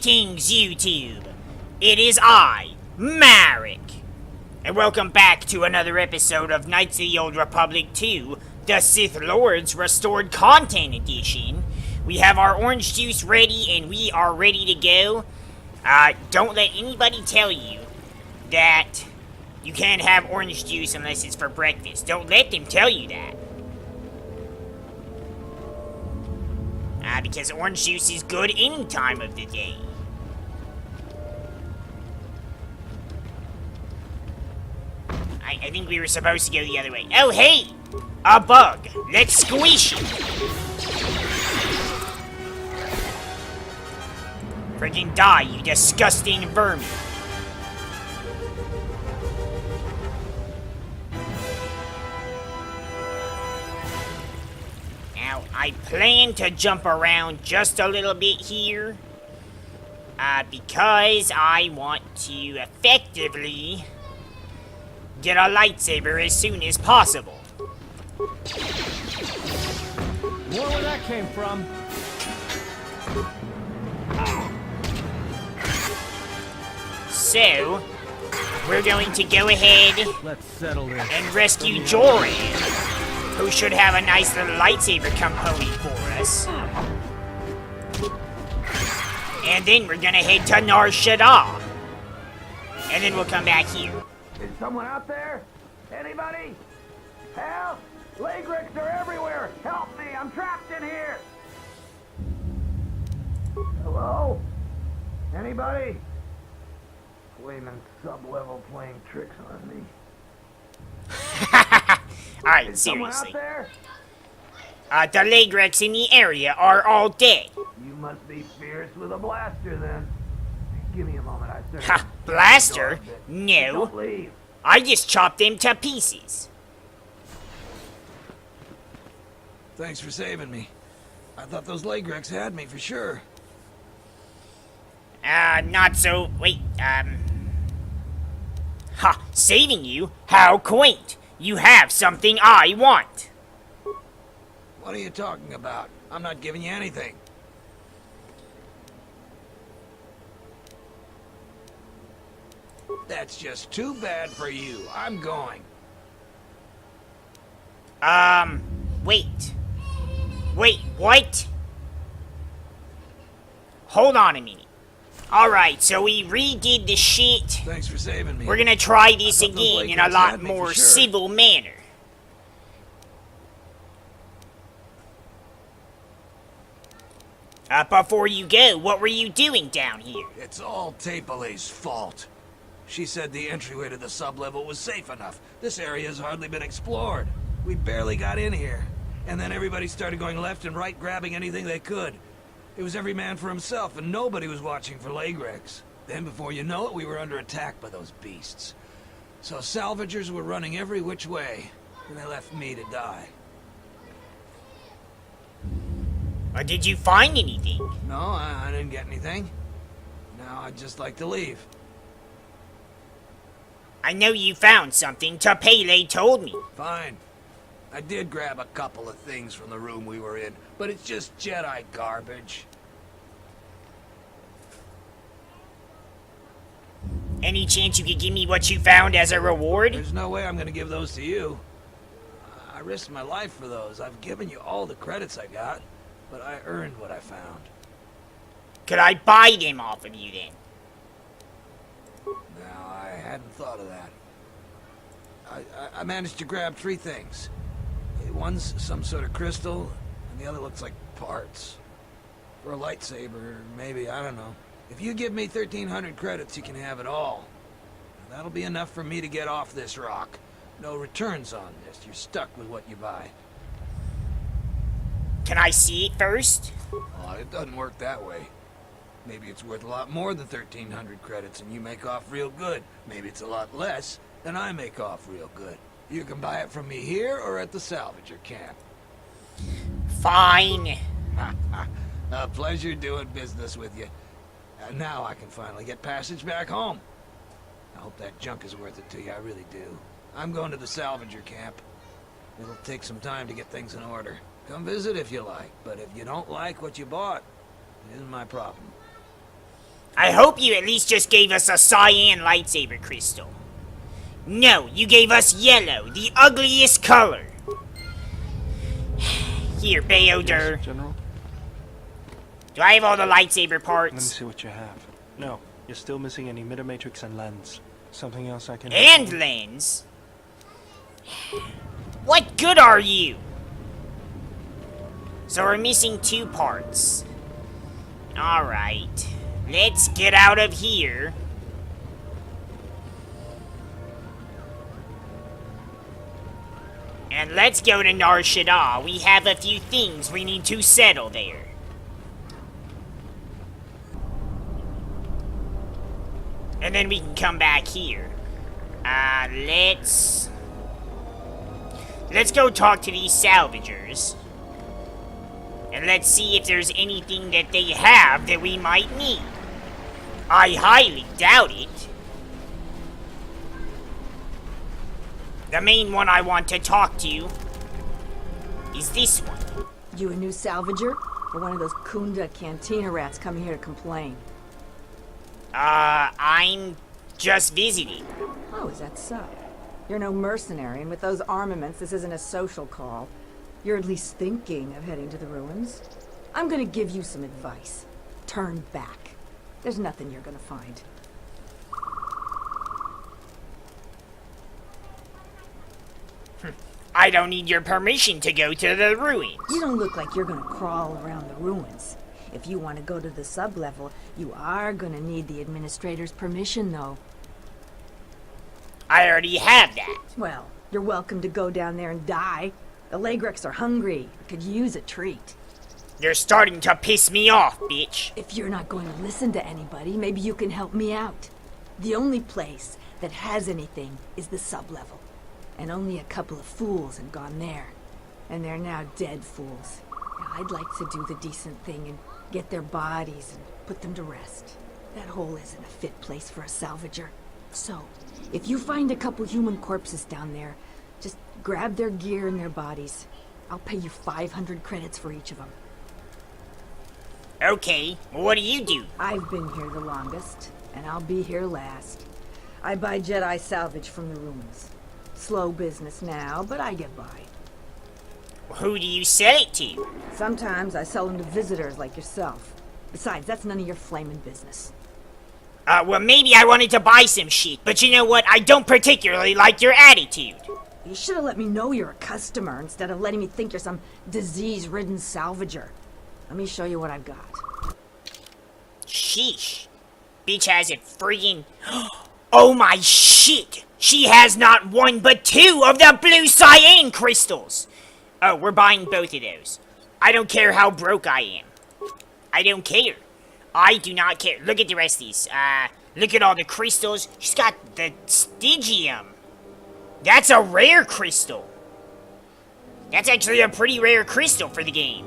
Greetings, YouTube! It is I, MariK, and welcome back to another episode of Knights of the Old Republic 2, the Sith Lords Restored Content Edition. We have our orange juice ready, and we are ready to go. Don't let anybody tell you that you can't have orange juice unless it's for breakfast. Don't let them tell you that. Because orange juice is good any time of the day. I think we were supposed to go the other way. Oh, hey! A bug. Let's squish it. Freaking die, you disgusting vermin. Now, I plan to jump around just a little bit here. Because I want to effectively get a lightsaber as soon as possible. More where that came from. So, we're going to go ahead Let's settle this. and rescue Joran, who should have a nice little lightsaber component for us. And then we're gonna head to Nar Shaddaa. And then we'll come back here. Is someone out there? Anybody? Help! Lagrix are everywhere! Help me! I'm trapped in here! Hello? Anybody? Flaming sub-level playing tricks on me. Alright, Someone seriously. out there? The Lagrix in the area are all dead. You must be fierce with a blaster then. Give me a moment, I certainly... Ha, blaster? No. Don't leave. I just chopped them to pieces. Thanks for saving me. I thought those Lagrix had me for sure. Not so... Wait, Ha, saving you? How quaint. You have something I want. What are you talking about? I'm not giving you anything. That's just too bad for you. I'm going. Wait. Wait, what? Hold on a minute. Alright, so we redid the shit. Thanks for saving me. We're gonna try this I thought those again in a Lagrix lot had me for more sure. civil manner. Before you go, what were you doing down here? It's all Tapelay's fault. She said the entryway to the sub-level was safe enough. This area has hardly been explored. We barely got in here. And then everybody started going left and right, grabbing anything they could. It was every man for himself, and nobody was watching for Lagrix. Then before you know it, we were under attack by those beasts. So salvagers were running every which way, and they left me to die. Did you find anything? No, I didn't get anything. Now I'd just like to leave. I know you found something. Tapele told me. Fine. I did grab a couple of things from the room we were in, but it's just Jedi garbage. Any chance you could give me what you found as a reward? There's no way I'm gonna give those to you. I risked my life for those. I've given you all the credits I got, but I earned what I found. Could I buy them off of you then? Now, I hadn't thought of that. I managed to grab 3 things. One's some sort of crystal, and the other looks like parts. For a lightsaber, maybe, I don't know. If you give me 1,300 credits, you can have it all. That'll be enough for me to get off this rock. No returns on this. You're stuck with what you buy. Can I see it first? Well, it doesn't work that way. Maybe it's worth a lot more than 1,300 credits and you make off real good. Maybe it's a lot less and I make off real good. You can buy it from me here or at the salvager camp. Fine. A pleasure doing business with you. Now I can finally get passage back home. I hope that junk is worth it to you, I really do. I'm going to the salvager camp. It'll take some time to get things in order. Come visit if you like, but if you don't like what you bought, it isn't my problem. I hope you at least just gave us a cyan lightsaber crystal. No, you gave us yellow, the ugliest color. Here, Bao-Dur. Yes, General? Do I have all the lightsaber Let me parts? see what you have. No, you're still missing any emitter and lens. Something else I can... And lens? What good are you? So we're missing 2 parts. Alright. Let's get out of here. And let's go to Nar Shaddaa. We have a few things we need to settle there. And then we can come back here. Let's go talk to these salvagers. And let's see if there's anything that they have that we might need. I highly doubt it. The main one I want to talk to is this one. You a new salvager? Or one of those Kunda cantina rats coming here to complain? I'm just visiting. Oh, is that so? You're no mercenary, and with those armaments, this isn't a social call. You're at least thinking of heading to the ruins. I'm gonna give you some advice. Turn back. There's nothing you're gonna find. I don't need your permission to go to the ruins. You don't look like you're gonna crawl around the ruins. If you want to go to the sub-level, you are gonna need the administrator's permission, though. I already have that. Well, you're welcome to go down there and die. The Lagreks are hungry. Could use a treat. You're starting to piss me off, bitch. If you're not going to listen to anybody, maybe you can help me out. The only place that has anything is the sub-level. And only a couple of fools have gone there. And they're now dead fools. Now, I'd like to do the decent thing and get their bodies and put them to rest. That hole isn't a fit place for a salvager. So, if you find a couple human corpses down there, just grab their gear and their bodies. I'll pay you 500 credits for each of them. Okay, well, what do you do? I've been here the longest, and I'll be here last. I buy Jedi salvage from the ruins. Slow business now, but I get by. Who do you sell it to? Sometimes I sell them to visitors like yourself. Besides, that's none of your flaming business. Well, maybe I wanted to buy some shit, but you know what? I don't particularly like your attitude. You should have let me know you're a customer instead of letting me think you're some disease-ridden salvager. Let me show you what I've got. Sheesh. Bitch has it friggin'... Oh my shit! She has not 1 but 2 of the blue cyan crystals! Oh, we're buying both of those. I don't care how broke I am. I don't care. I do not care. Look at the rest of these. Look at all the crystals. She's got the Stygium. That's a rare crystal. That's actually a pretty rare crystal for the game.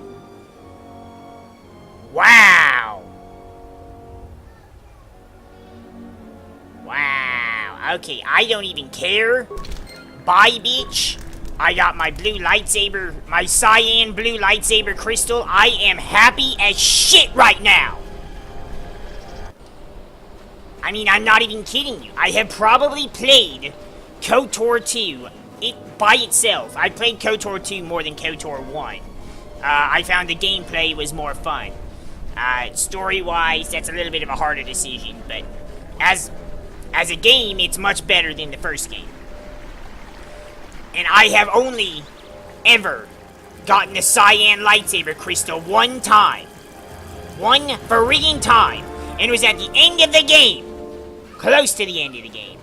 Wow. Wow. Okay, I don't even care. Bye, bitch. I got my blue lightsaber, my cyan blue lightsaber crystal. I am happy as shit right now. I mean, I'm not even kidding you. I have probably played KotOR 2 by itself. I played KotOR 2 more than KotOR 1. I found the gameplay was more fun. Story-wise, that's a little bit of a harder decision, but as a game, it's much better than the first game. And I have only ever gotten the cyan lightsaber crystal 1 time. 1 freaking time. And it was at the end of the game. Close to the end of the game.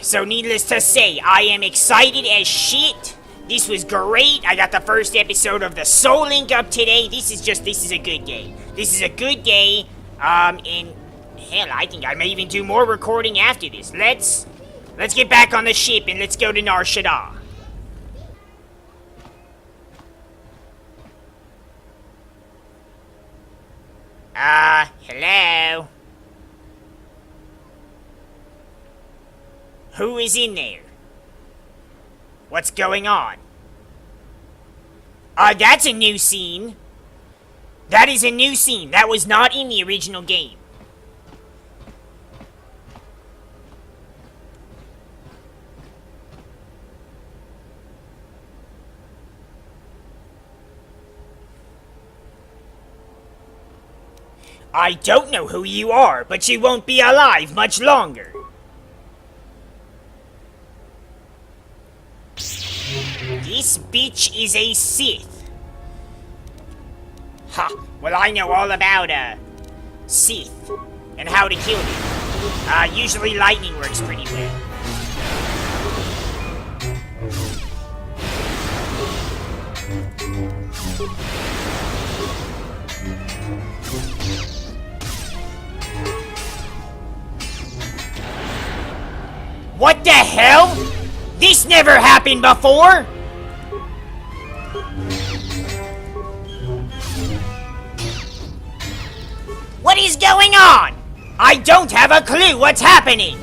So needless to say, I am excited as shit. This was great. I got the first episode of the Soul Link up today. This is a good day. This is a good day. And hell, I think I may even do more recording after this. Let's get back on the ship and let's go to Nar Shaddaa. Hello? Who is in there? What's going on? That's a new scene. That is a new scene. That was not in the original game. I don't know who you are, but you won't be alive much longer. This bitch is a Sith. Ha! Well, I know all about, Sith and how to kill them. Usually lightning works pretty well. What the hell? This never happened before! What is going on? I don't have a clue what's happening!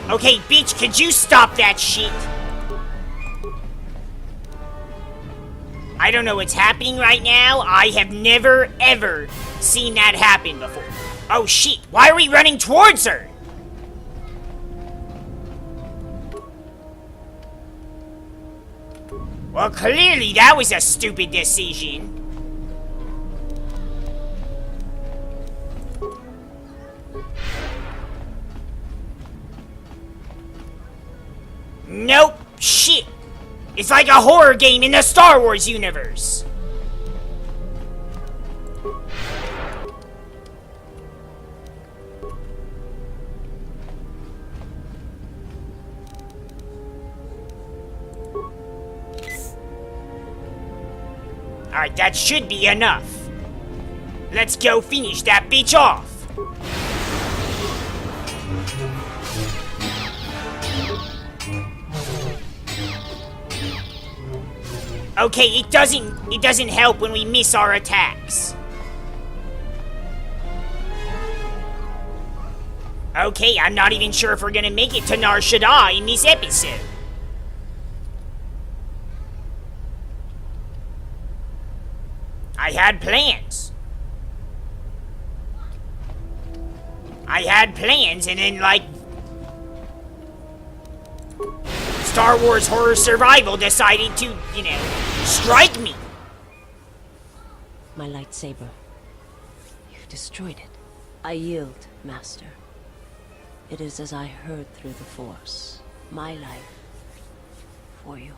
Okay, bitch, could you stop that shit? I don't know what's happening right now. I have never, ever seen that happen before. Oh shit, why are we running towards her? Well, clearly that was a stupid decision. Nope, shit. It's like a horror game in the Star Wars universe. Alright, that should be enough. Let's go finish that bitch off. Okay, it doesn't help when we miss our attacks. Okay, I'm not even sure if we're gonna make it to Nar Shaddaa in this episode. I had plans. And then, like, Star Wars Horror Survival decided to, you know, strike me. My lightsaber. You've destroyed it. I yield, Master. It is as I heard through the Force. My life for yours.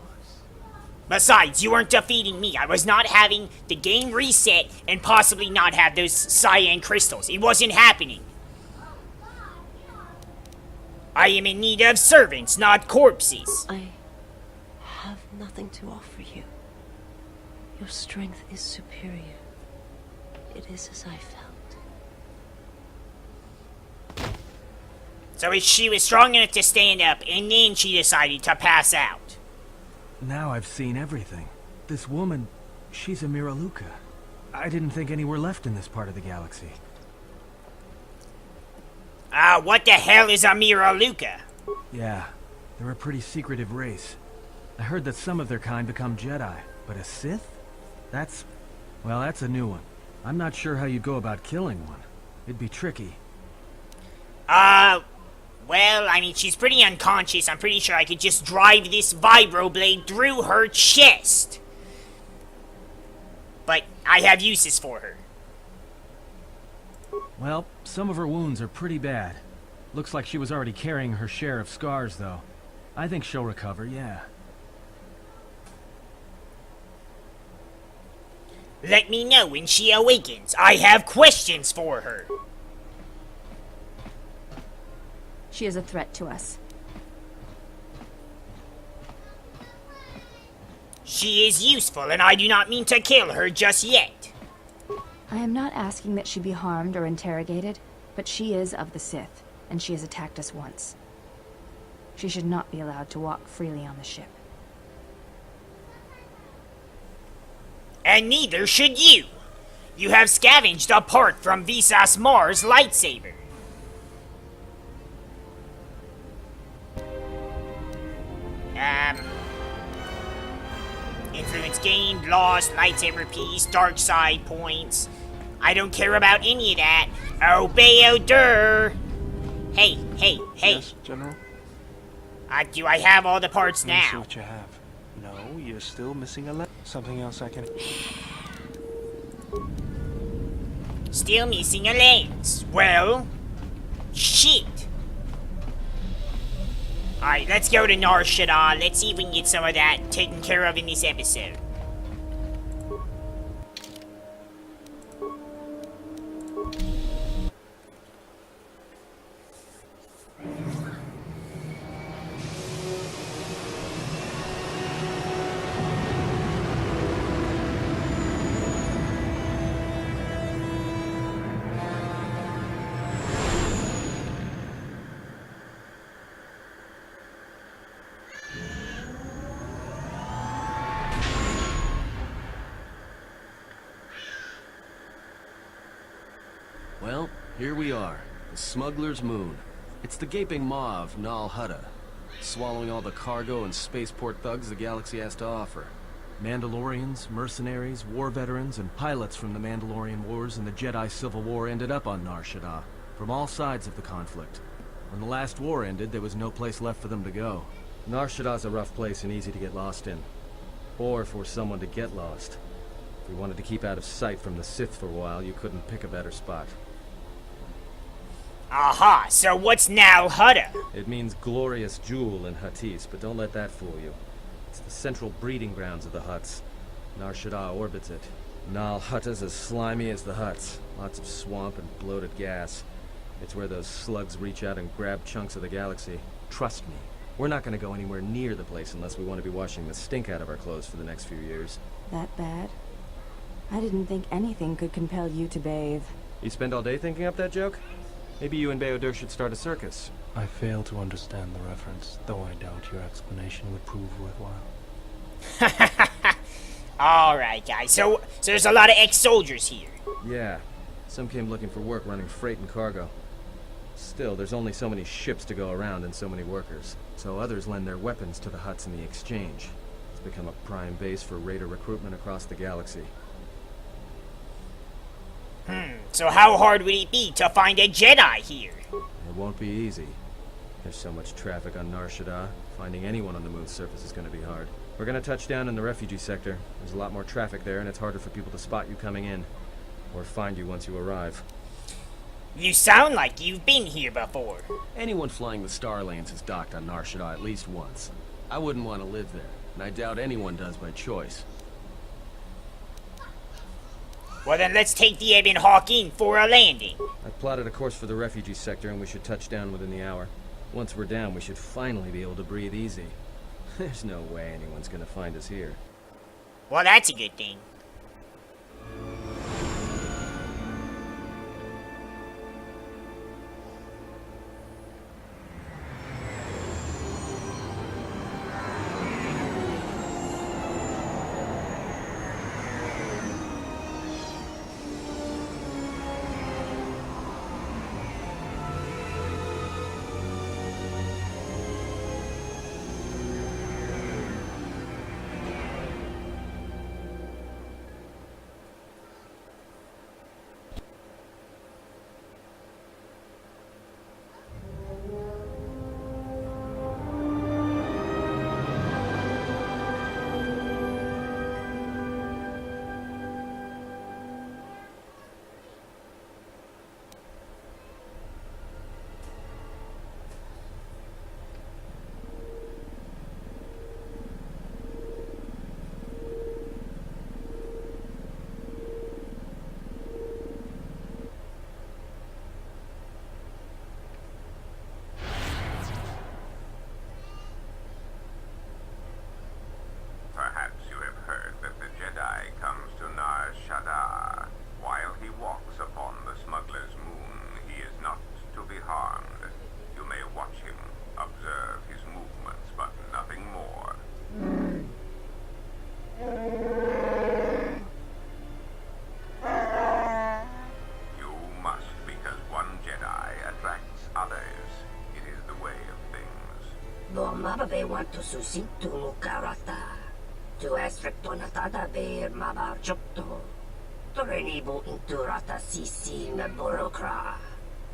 Besides, you weren't defeating me. I was not having the game reset and possibly not have those cyan crystals. It wasn't happening. I am in need of servants, not corpses. I have nothing to offer you. Your strength is superior. It is as I felt. So she was strong enough to stand up, and then she decided to pass out. Now I've seen everything. This woman, she's a Miraluka. I didn't think any were left in this part of the galaxy. What the hell is a Miraluka? Yeah, they're a pretty secretive race. I heard that some of their kind become Jedi, but a Sith? That's a new one. I'm not sure how you'd go about killing one. It'd be tricky. Well, I mean, she's pretty unconscious. I'm pretty sure I could just drive this vibroblade through her chest. But I have uses for her. Well, some of her wounds are pretty bad. Looks like she was already carrying her share of scars, though. I think she'll recover, yeah. Let me know when she awakens. I have questions for her. She is a threat to us. She is useful, and I do not mean to kill her just yet. I am not asking that she be harmed or interrogated, but she is of the Sith, and she has attacked us once. She should not be allowed to walk freely on the ship. And neither should you. You have scavenged a part from Visas Mar's lightsaber. Influence gained, lost, lightsaber piece, dark side points. I don't care about any of that. Oh, Bao-Dur! Hey. Yes, General? Do I have all the parts Let me see now? what you have. No, you're still missing a lens. Something else I can... Still missing a lens. Well, shit. Alright, let's go to Nar Shaddaa. Let's see if we can get some of that taken care of in this episode. Well, here we are. The Smuggler's Moon. It's the gaping maw of Nal Hutta, swallowing all the cargo and spaceport thugs the galaxy has to offer. Mandalorians, mercenaries, war veterans, and pilots from the Mandalorian Wars and the Jedi Civil War ended up on Nar Shaddaa, from all sides of the conflict. When the last war ended, there was no place left for them to go. Nar Shaddaa's a rough place and easy to get lost in. Or for someone to get lost. If you wanted to keep out of sight from the Sith for a while, you couldn't pick a better spot. Aha, so what's Nal Hutta? It means glorious jewel in Huttese, but don't let that fool you. It's the central breeding grounds of the Hutts. Nar Shaddaa orbits it. Nal Hutta's as slimy as the Hutts. Lots of swamp and bloated gas. It's where those slugs reach out and grab chunks of the galaxy. Trust me, we're not going to go anywhere near the place unless we want to be washing the stink out of our clothes for the next few years. That bad? I didn't think anything could compel you to bathe. You spend all day thinking up that joke? Maybe you and Bao-Dur should start a circus. I fail to understand the reference, though I doubt your explanation would prove worthwhile. Alright, guys, so there's a lot of ex-soldiers here. Yeah. Some came looking for work running freight and cargo. Still, there's only so many ships to go around and so many workers. So others lend their weapons to the Hutts in the exchange. It's become a prime base for raider recruitment across the galaxy. So how hard would it be to find a Jedi here? It won't be easy. There's so much traffic on Nar Shaddaa. Finding anyone on the moon's surface is going to be hard. We're going to touch down in the refugee sector. There's a lot more traffic there, and it's harder for people to spot you coming in. Or find you once you arrive. You sound like you've been here before. Anyone flying the Star Lanes has docked on Nar Shaddaa at least once. I wouldn't want to live there, and I doubt anyone does by choice. Well then let's take the Ebon Hawk in for a landing. I've plotted a course for the refugee sector, and we should touch down within the hour. Once we're down, we should finally be able to breathe easy. There's no way anyone's gonna find us here. Well, that's a good thing. Tu es rectonata bir mabarchopto. Torenibo inturata sisi meborokra.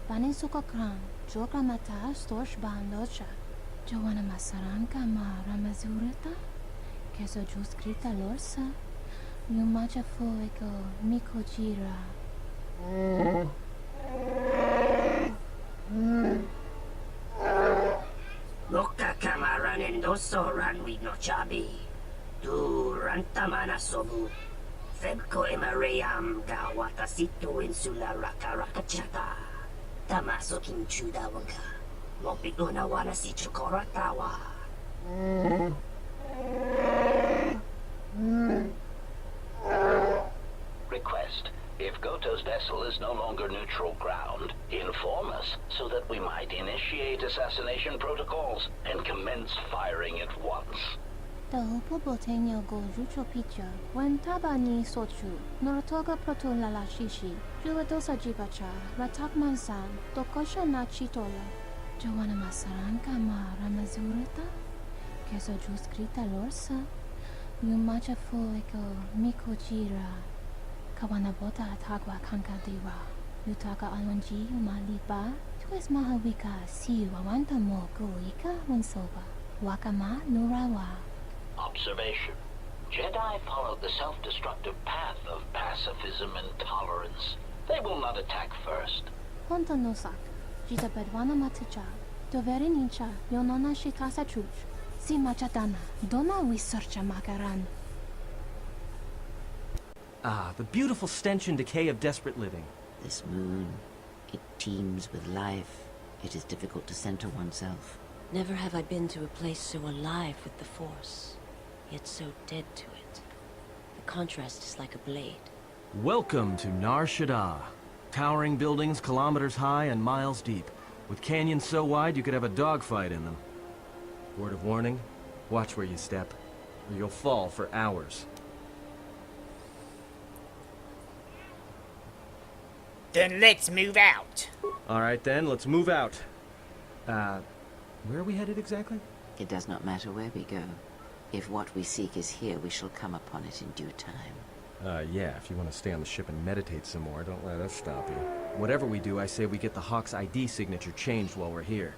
Banin sukakran, joka mata storch bandocha. Joanna masaranka ma ramazurata. Keso juskrita lorsa. Yumacha fuego mikojira. Loka kamaran endoso ranwi no chabi. Tu rantamana sobu. Febko emaream gawata situ insula raka rakachata. Tamaso kinchuda wanga. Mopiguna wana si chokoratawa. Request. If Goto's vessel is no longer neutral ground, inform us so that we might initiate assassination protocols and commence firing at once. The upo botenyo go jucho picha. When tabani sochu, norotoga proto lalashishi. Juadosa jibacha, ratak mansan, tokosha na chitola. Joanna masaranka ma ramazurata. Keso juskrita lorsa. Yumacha fuego mikojira. Kawanabota atagwa kankadiwa. Yutaka alonji umaliba. Tues mahawika si wawanta mo goika wansoba. Wakama nurawa. Observation. Jedi followed the self-destructive path of pacifism and tolerance. They will not attack first. Honta nosak. Jita bedwana maticha. Doveri nincha. Yonona shitasa chuch. Si machadana. Dona researcha makaran. Ah, the beautiful stench and decay of desperate living. This moon, it teems with life. It is difficult to center oneself. Never have I been to a place so alive with the Force, yet so dead to it. The contrast is like a blade. Welcome to Nar Shaddaa. Towering buildings kilometers high and miles deep, with canyons so wide you could have a dogfight in them. Word of warning, watch where you step, or you'll fall for hours. Then let's move out. Alright then, let's move out. Where are we headed exactly? It does not matter where we go. If what we seek is here, we shall come upon it in due time. Yeah, if you want to stay on the ship and meditate some more, don't let us stop you. Whatever we do, I say we get the Hawk's ID signature changed while we're here.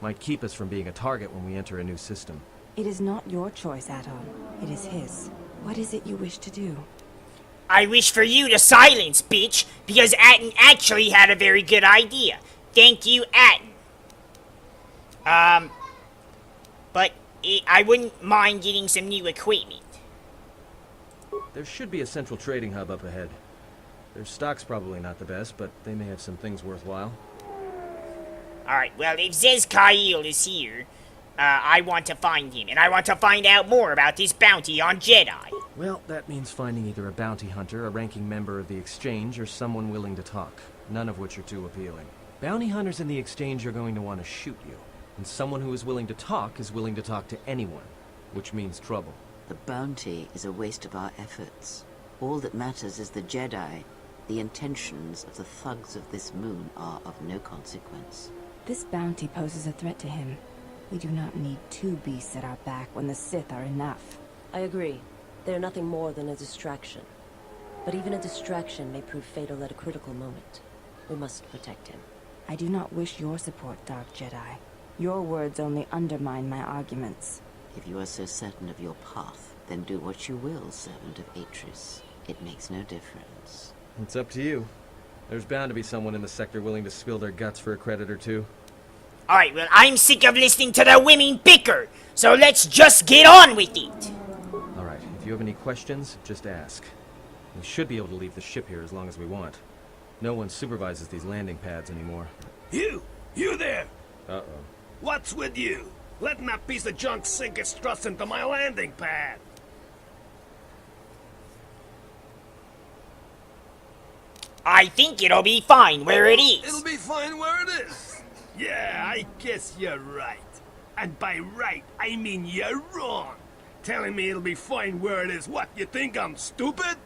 Might keep us from being a target when we enter a new system. It is not your choice, Atom. It is his. What is it you wish to do? I wish for you to silence, bitch, because Atten actually had a very good idea. Thank you, Atten. I wouldn't mind getting some new equipment. There should be a central trading hub up ahead. Their stock's probably not the best, but they may have some things worthwhile. Alright, well, if Zez-Kyle is here, I want to find him, and I want to find out more about this bounty on Jedi. Well, that means finding either a bounty hunter, a ranking member of the Exchange, or someone willing to talk, none of which are too appealing. Bounty hunters in the Exchange are going to want to shoot you, and someone who is willing to talk to anyone, which means trouble. The bounty is a waste of our efforts. All that matters is the Jedi. The intentions of the thugs of this moon are of no consequence. This bounty poses a threat to him. We do not need two beasts at our back when the Sith are enough. I agree. They are nothing more than a distraction. But even a distraction may prove fatal at a critical moment. We must protect him. I do not wish your support, Dark Jedi. Your words only undermine my arguments. If you are so certain of your path, then do what you will, servant of Atris. It makes no difference. It's up to you. There's bound to be someone in the sector willing to spill their guts for a credit or two. Alright, well, I'm sick of listening to the women bicker, so let's just get on with it. Alright, if you have any questions, just ask. We should be able to leave the ship here as long as we want. No one supervises these landing pads anymore. You there! Uh-oh. What's with you? Letting that piece of junk sink its struts into my landing pad. I think it'll be fine where it is. It'll be fine where it is. Yeah, I guess you're right. And by right, I mean you're wrong. Telling me it'll be fine where it is. What, you think I'm stupid?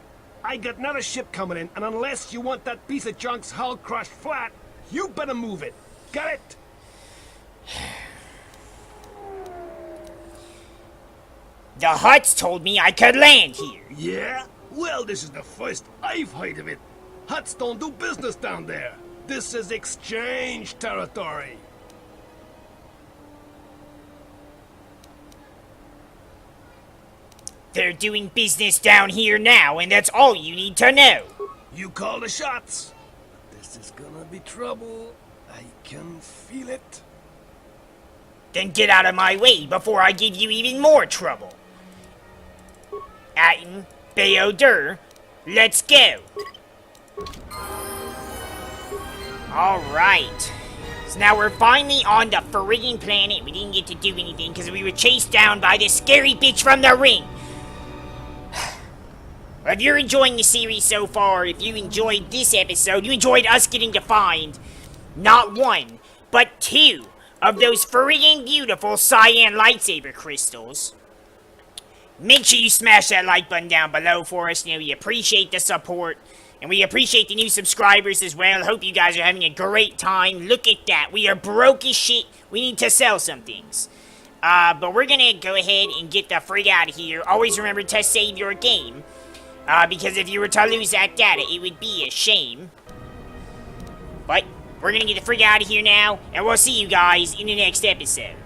I got another ship coming in, and unless you want that piece of junk's hull crushed flat, you better move it. Got it? The Hutts told me I could land here. Yeah? Well, this is the first I've heard of it. Hutts don't do business down there. This is exchange territory. They're doing business down here now, and that's all you need to know. You call the shots. This is gonna be trouble. I can feel it. Then get out of my way before I give you even more trouble. Aten, Bao-Dur, let's go. Alright. So now we're finally on the friggin' planet. We didn't get to do anything because we were chased down by this scary bitch from the ring. If you're enjoying the series so far, if you enjoyed this episode, you enjoyed us getting to find not one, but two of those friggin' beautiful cyan lightsaber crystals, make sure you smash that like button down below for us. You know, we appreciate the support, and we appreciate the new subscribers as well. Hope you guys are having a great time. Look at that. We are broke as shit. We need to sell some things. But we're gonna go ahead and get the frig out of here. Always remember to save your game. Because if you were to lose that data, it would be a shame. But we're gonna get the frig out of here now, and we'll see you guys in the next episode.